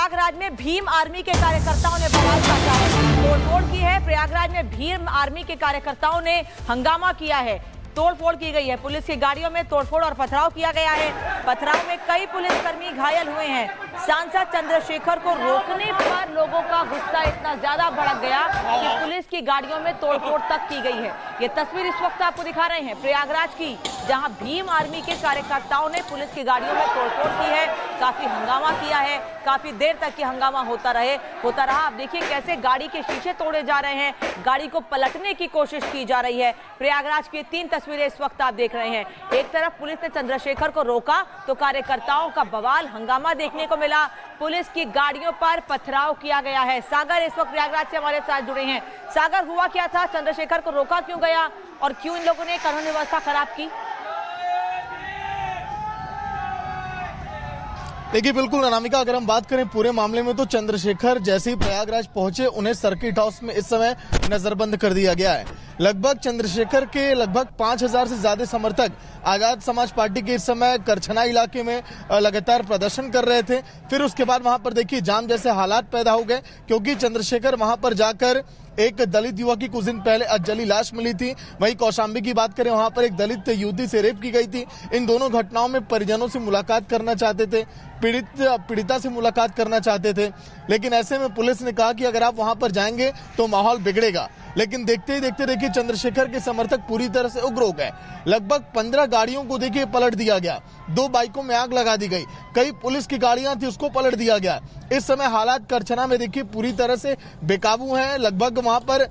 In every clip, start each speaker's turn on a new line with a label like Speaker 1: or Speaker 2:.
Speaker 1: प्रयागराज में भीम आर्मी के कार्यकर्ताओं ने बवाल काटा है, तोड़फोड़ की है। प्रयागराज में भीम आर्मी के कार्यकर्ताओं ने हंगामा किया है, तोड़फोड़ की गई है। पुलिस की गाड़ियों में तोड़फोड़ और पथराव किया गया है। पथराव में कई पुलिसकर्मी घायल हुए हैं। सांसद चंद्रशेखर को रोकने पर लोगों का गुस्सा इतना ज्यादा भड़क गया कि पुलिस की गाड़ियों में तोड़फोड़ तक की गई है। ये तस्वीर इस वक्त आपको दिखा रहे हैं प्रयागराज की, जहां भीम आर्मी के कार्यकर्ताओं ने पुलिस की गाड़ियों में तोड़फोड़ की है, काफी हंगामा किया है। काफी देर तक ये हंगामा होता रहा। आप देखिए कैसे गाड़ी के शीशे तोड़े जा रहे हैं, गाड़ी को पलटने की कोशिश की जा रही है। प्रयागराज की 3 तस्वीरें इस वक्त आप देख रहे हैं। एक तरफ पुलिस ने चंद्रशेखर को रोका तो कार्यकर्ताओं का बवाल हंगामा देखने को मिला। पुलिस की गाड़ियों पर पथराव किया गया है। सागर इस वक्त प्रयागराज से हमारे साथ जुड़े हैं। सागर, हुआ क्या था? चंद्रशेखर को रोका क्यों गया और क्यों इन लोगों ने कानून व्यवस्था खराब की?
Speaker 2: देखिए बिल्कुल अनामिका, अगर हम बात करें पूरे मामले में तो चंद्रशेखर जैसे ही प्रयागराज पहुंचे उन्हें सर्किट हाउस में इस समय नजरबंद कर दिया गया है। लगभग चंद्रशेखर के लगभग 5000 से ज्यादा समर्थक आजाद समाज पार्टी के इस समय करछना इलाके में लगातार प्रदर्शन कर रहे थे। फिर उसके बाद वहां पर देखिए जाम जैसे हालात पैदा हो गए, क्योंकि चंद्रशेखर वहां पर जाकर एक दलित युवक की कुछ दिन पहले अजली लाश मिली थी। वहीं कौशाम्बी की बात करें, वहां पर एक दलित युवती से रेप की गई थी। इन दोनों घटनाओं में परिजनों से मुलाकात करना चाहते थे, पीड़िता से मुलाकात करना चाहते थे, लेकिन ऐसे में पुलिस ने कहा कि अगर आप वहां पर जाएंगे तो माहौल बिगड़ेगा। लेकिन देखते ही देखते देखिए चंद्रशेखर के समर्थक पूरी तरह से उग्र हो गए। लगभग 15 गाड़ियों को देखिए पलट दिया गया, 2 बाइकों में आग लगा दी गई, कई पुलिस की गाड़ियां थी उसको पलट दिया गया। इस समय हालात करछना में देखिए पूरी तरह से बेकाबू हैं। लगभग वहां पर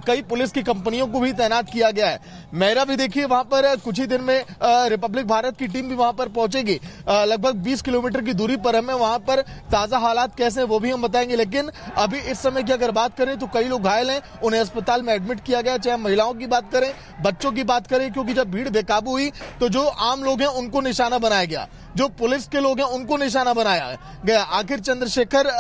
Speaker 2: कई पुलिस की कंपनियों को भी तैनात किया गया है। मेरा भी देखिए वहां पर कुछ ही दिन में रिपब्लिक भारत की टीम भी वहां पर पहुंचेगी। लगभग 20 किलोमीटर की दूरी पर हमें वहां पर ताजा हालात कैसे हैं वो भी हम बताएंगे। लेकिन अभी इस समय की अगर बात करें तो कई लोग घायल हैं, उन्हें अस्पताल में एडमिट किया गया, चाहे महिलाओं की बात करें, बच्चों की बात करें, क्योंकि जब भीड़ बेकाबू हुई तो जो आम लोग हैं उनको निशाना बनाया गया, जो पुलिस के लोग हैं उनको निशाना बनाया गया। आखिर चंद्रशेखर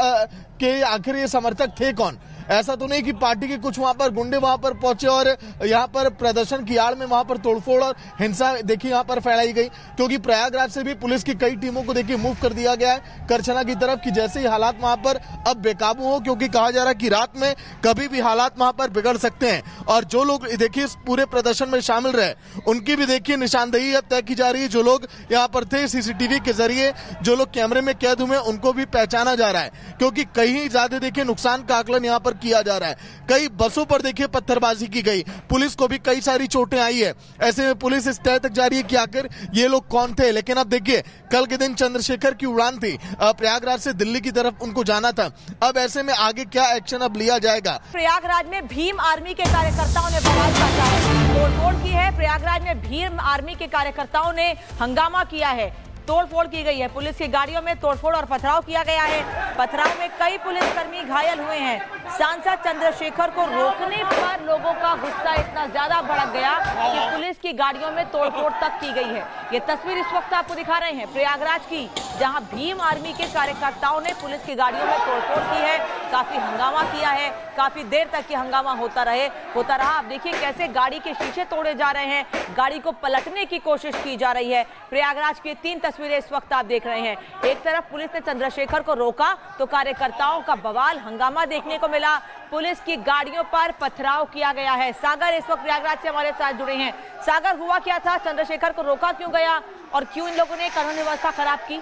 Speaker 2: के आखिर ये समर्थक थे कौन? ऐसा तो नहीं कि पार्टी के कुछ वहां पर गुंडे वहां पर पहुंचे और यहां पर प्रदर्शन की आड़ में वहां पर तोड़फोड़ और हिंसा देखिए यहां पर फैलाई गई, क्योंकि प्रयागराज से भी पुलिस की कई टीमों को देखिए मूव कर दिया गया है करछना की तरफ, कि जैसे ही हालात वहां पर अब बेकाबू हो, क्योंकि कहा जा रहा है कि रात में कभी भी हालात वहां पर बिगड़ सकते हैं। और जो लोग देखिए इस पूरे प्रदर्शन में शामिल रहे उनकी भी देखिए निशानदेही अब तय की जा रही है। जो लोग यहाँ पर थे सीसीटीवी के जरिए, जो लोग कैमरे में कैद हुए उनको भी पहचाना जा रहा है, क्योंकि कहीं ज्यादा देखिए नुकसान का आकलन यहाँ पर किया जा रहा है। कई बसों पर देखिए पत्थरबाजी की गई, पुलिस को भी कई सारी चोटें आई है। ऐसे में पुलिस इस तय तक जा रही है कि आखिर ये लोग कौन थे। लेकिन अब देखिए कल के दिन चंद्रशेखर की उड़ान थी, प्रयागराज से दिल्ली की तरफ उनको जाना था। अब ऐसे में आगे क्या एक्शन अब लिया जाएगा?
Speaker 1: प्रयागराज में भीम आर्मी के कार्यकर्ताओं ने बवाल काटा है, तोड़फोड़ की है। प्रयागराज में भीम आर्मी के कार्यकर्ताओं ने हंगामा किया है, तोड़फोड़ की गई है। पुलिस की गाड़ियों में तोड़फोड़ और पथराव किया गया है। पथराव में कई पुलिसकर्मी घायल हुए हैं। सांसद चंद्रशेखर को रोकने पर लोगों का गुस्सा इतना ज्यादा भड़क गया कि पुलिस की गाड़ियों में तोड़फोड़ तक की गई है। ये तस्वीर इस वक्त आपको दिखा रहे हैं प्रयागराज की, जहां भीम आर्मी के कार्यकर्ताओं ने पुलिस की गाड़ियों में तोड़फोड़ की है, काफी हंगामा किया है। काफी देर तक ये हंगामा होता रहा। आप देखिए कैसे गाड़ी के शीशे तोड़े जा रहे हैं, गाड़ी को पलटने की कोशिश की जा रही है। प्रयागराज की 3 तस्वीरें इस वक्त आप देख रहे हैं। एक तरफ पुलिस ने चंद्रशेखर को रोका तो कार्यकर्ताओं का बवाल हंगामा देखने को मिला। पुलिस की गाड़ियों पर पथराव किया गया है। सागर इस वक्त प्रयागराज से हमारे साथ जुड़े हैं। सागर, हुआ क्या था? चंद्रशेखर को रोका क्यों गया और क्यों इन लोगों ने कानून व्यवस्था खराब की?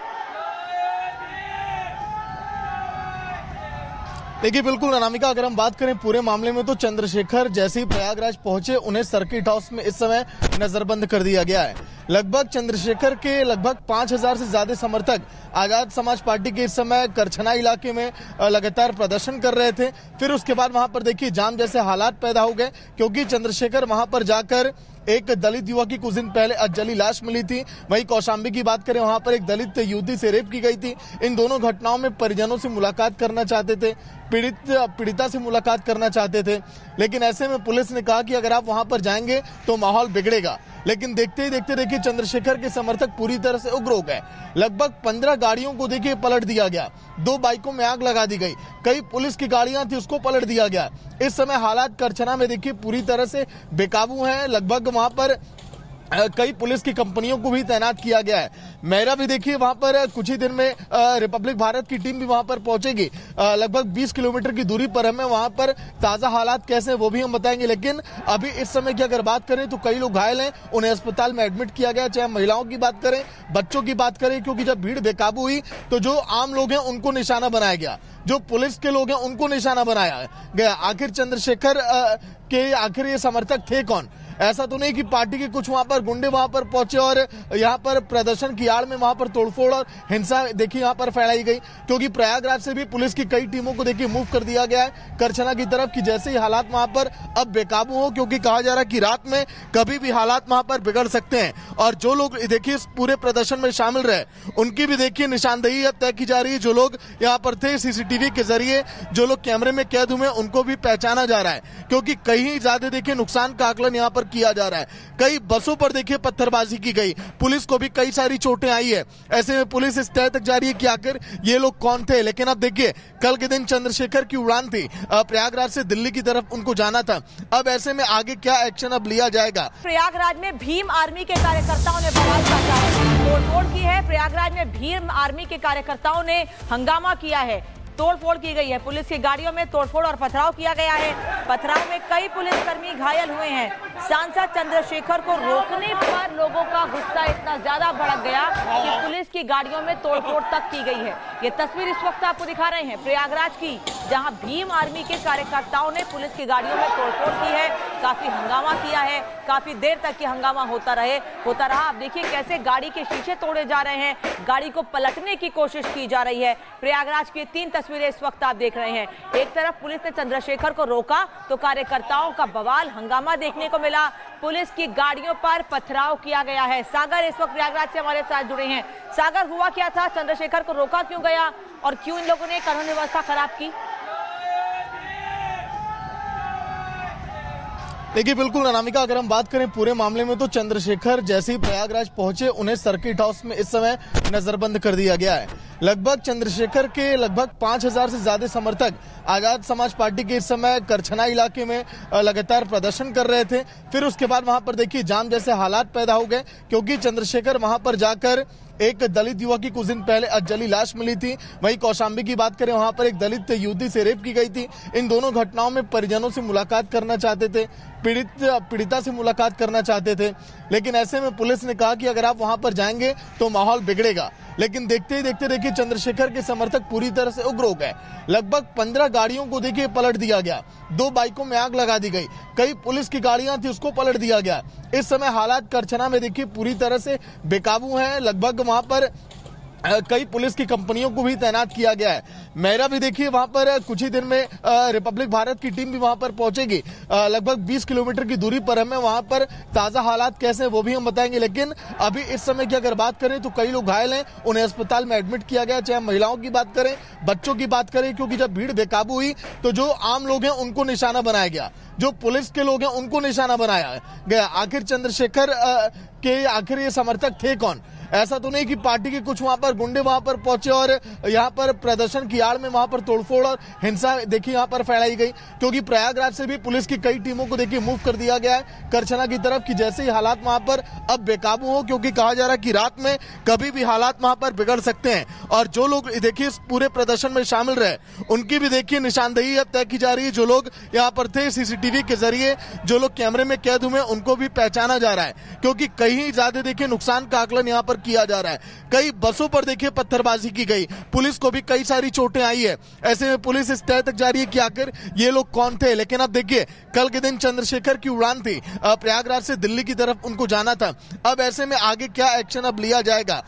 Speaker 2: देखिए बिल्कुल अनामिका, अगर हम बात करें पूरे मामले में तो चंद्रशेखर जैसे ही प्रयागराज पहुंचे उन्हें सर्किट हाउस में इस समय नजरबंद कर दिया गया है। लगभग चंद्रशेखर के लगभग 5000 से ज्यादा समर्थक आजाद समाज पार्टी के इस समय करछना इलाके में लगातार प्रदर्शन कर रहे थे। फिर उसके बाद वहां पर देखिए जाम जैसे हालात पैदा हो गए, क्योंकि चंद्रशेखर वहां पर जाकर एक दलित युवक की कुछ दिन पहले अजली लाश मिली थी। वहीं कौशाम्बी की बात करें, वहां पर एक दलित युवती से रेप की गई थी। इन दोनों घटनाओं में परिजनों से मुलाकात करना चाहते थे, पीड़िता से मुलाकात करना चाहते थे, लेकिन ऐसे में पुलिस ने कहा कि अगर आप वहां पर जाएंगे तो माहौल बिगड़ेगा। लेकिन देखते ही देखते देखिए चंद्रशेखर के समर्थक पूरी तरह से उग्र हो गए। लगभग 15 गाड़ियों को देखिए पलट दिया गया, 2 बाइकों में आग लगा दी गई, कई पुलिस की गाड़ियां थी उसको पलट दिया गया। इस समय हालात करछना में देखिए पूरी तरह से बेकाबू हैं। लगभग वहां पर कई पुलिस की कंपनियों को भी तैनात किया गया है। मेरा भी देखिए वहां पर कुछ ही दिन में रिपब्लिक भारत की टीम भी वहां पर पहुंचेगी। लगभग 20 किलोमीटर की दूरी पर हमें वहां पर ताजा हालात कैसे हैं वो भी हम बताएंगे। लेकिन अभी इस समय की अगर बात करें तो कई लोग घायल हैं, उन्हें अस्पताल में एडमिट किया गया। चाहे महिलाओं की बात करें, बच्चों की बात करें, क्योंकि जब भीड़ बेकाबू हुई तो जो आम लोग हैं उनको निशाना बनाया गया, जो पुलिस के लोग हैं उनको निशाना बनाया गया। आखिर चंद्रशेखर के आखिर ये समर्थक थे कौन? ऐसा तो नहीं कि पार्टी के कुछ वहां पर गुंडे वहां पर पहुंचे और यहां पर प्रदर्शन की आड़ में वहां पर तोड़फोड़ और हिंसा देखिए यहां पर फैलाई गई। क्योंकि प्रयागराज से भी पुलिस की कई टीमों को देखिए मूव कर दिया गया है करछना की तरफ कि जैसे ही हालात वहां पर अब बेकाबू हो, क्योंकि कहा जा रहा है कि रात में कभी भी हालात वहां पर बिगड़ सकते हैं। और जो लोग देखिए इस पूरे प्रदर्शन में शामिल रहे उनकी भी देखिए निशानदेही अब तय की जा रही है। जो लोग यहाँ पर थे सीसीटीवी के जरिए, जो लोग कैमरे में कैद हुए उनको भी पहचाना जा रहा है, क्योंकि कहीं ज्यादा देखिए नुकसान का आकलन यहाँ पर किया जा रहा है। कई बसों पर देखिए पत्थरबाजी की गई, पुलिस को भी कई सारी चोटें आई है। ऐसे में पुलिस इस तय तक जा रही है कि आखिर ये लोग कौन थे। लेकिन अब देखिए कल के दिन चंद्रशेखर की उड़ान थी, प्रयागराज से दिल्ली की तरफ उनको जाना था। अब ऐसे में आगे क्या एक्शन अब लिया जाएगा?
Speaker 1: प्रयागराज में भीम आर्मी के कार्यकर्ताओं ने बवाल काटा है, तोड़फोड़ की है। प्रयागराज में भीम आर्मी के कार्यकर्ताओं ने हंगामा किया है, तोड़फोड़ की गई है। पुलिस की गाड़ियों में तोड़फोड़ और पथराव किया गया है। पथराव में कई पुलिसकर्मी घायल हुए हैं। सांसद चंद्रशेखर को रोकने पर लोगों का गुस्सा इतना ज्यादा भड़क गया कि पुलिस की गाड़ियों में तोड़फोड़ तक की गई है। ये तस्वीर इस वक्त आपको दिखा रहे हैं प्रयागराज की, जहां भीम आर्मी के कार्यकर्ताओं ने पुलिस की गाड़ियों में तोड़फोड़ की है, काफी हंगामा किया है। काफी देर तक ये हंगामा होता रहा। आप देखिए कैसे गाड़ी के शीशे तोड़े जा रहे हैं, गाड़ी को पलटने की कोशिश की जा रही है। प्रयागराज की 3 तस्वीरें इस वक्त आप देख रहे हैं। एक तरफ पुलिस ने चंद्रशेखर को रोका तो कार्यकर्ताओं का बवाल हंगामा देखने को मिला। पुलिस की गाड़ियों पर पथराव किया गया है। सागर इस वक्त प्रयागराज से हमारे साथ जुड़े हैं। सागर, हुआ क्या था? चंद्रशेखर को रोका क्यों गया और क्यों इन लोगों ने कानून व्यवस्था खराब की?
Speaker 2: देखिए बिल्कुल अनामिका, अगर हम बात करें पूरे मामले में तो चंद्रशेखर जैसे ही प्रयागराज पहुंचे उन्हें सर्किट हाउस में इस समय नजरबंद कर दिया गया है। लगभग चंद्रशेखर के लगभग 5000 से ज्यादा समर्थक आजाद समाज पार्टी के इस समय करछना इलाके में लगातार प्रदर्शन कर रहे थे। फिर उसके बाद वहां पर देखिए जाम जैसे हालात पैदा हो गए, क्योंकि चंद्रशेखर वहां पर जाकर एक दलित युवक की कुछ दिन पहले अजली लाश मिली थी। वहीं कौशाम्बी की बात करें, वहां पर एक दलित युवती से रेप की गई थी। इन दोनों घटनाओं में परिजनों से मुलाकात करना चाहते थे, पीड़िता से मुलाकात करना चाहते थे। लेकिन ऐसे में पुलिस ने कहा कि अगर आप वहां पर जाएंगे तो माहौल बिगड़ेगा। लेकिन देखते ही देखते देखिए चंद्रशेखर के समर्थक पूरी तरह से उग्र हो गए। लगभग 15 गाड़ियों को देखिए पलट दिया गया, 2 बाइकों में आग लगा दी गई, कई पुलिस की गाड़ियां थी उसको पलट दिया गया। इस समय हालात करछना में देखिए पूरी तरह से बेकाबू हैं। लगभग वहां पर कई पुलिस की कंपनियों को भी तैनात किया गया है। मेरा भी देखिए वहां पर कुछ ही दिन में रिपब्लिक भारत की टीम भी वहां पर पहुंचेगी। लगभग 20 किलोमीटर की दूरी पर हमें वहां पर ताजा हालात कैसे हैं वो भी हम बताएंगे। लेकिन अभी इस समय की अगर बात करें तो कई लोग घायल हैं, उन्हें अस्पताल में एडमिट किया गया। चाहे महिलाओं की बात करें, बच्चों की बात करें, क्योंकि जब भीड़ बेकाबू हुई तो जो आम लोग हैं उनको निशाना बनाया गया, जो पुलिस के लोग हैं उनको निशाना बनाया गया। आखिर चंद्रशेखर के आखिर ये समर्थक थे कौन? ऐसा तो नहीं कि पार्टी के कुछ वहां पर गुंडे वहां पर पहुंचे और यहां पर प्रदर्शन की आड़ में वहां पर तोड़फोड़ और हिंसा देखिए यहां पर फैलाई गई। क्योंकि प्रयागराज से भी पुलिस की कई टीमों को देखिए मूव कर दिया गया है करछना की तरफ कि जैसे ही हालात वहां पर अब बेकाबू हो, क्योंकि कहा जा रहा है कि रात में कभी भी हालात वहां पर बिगड़ सकते हैं। और जो लोग देखिए इस पूरे प्रदर्शन में शामिल रहे उनकी भी देखिए निशानदेही अब तय की जा रही है। जो लोग यहाँ पर थे सीसीटीवी के जरिए, जो लोग कैमरे में कैद हुए उनको भी पहचाना जा रहा है, क्योंकि कहीं ज्यादा देखिए नुकसान का आकलन यहाँ पर किया जा रहा है। कई बसों पर देखिए पत्थरबाजी की गई, पुलिस को भी कई सारी चोटें आई है। ऐसे में पुलिस इस तय तक जा रही है कि आखिर ये लोग कौन थे। लेकिन अब देखिए कल के दिन चंद्रशेखर की उड़ान थी, प्रयागराज से दिल्ली की तरफ उनको जाना था। अब ऐसे में आगे क्या एक्शन अब लिया जाएगा?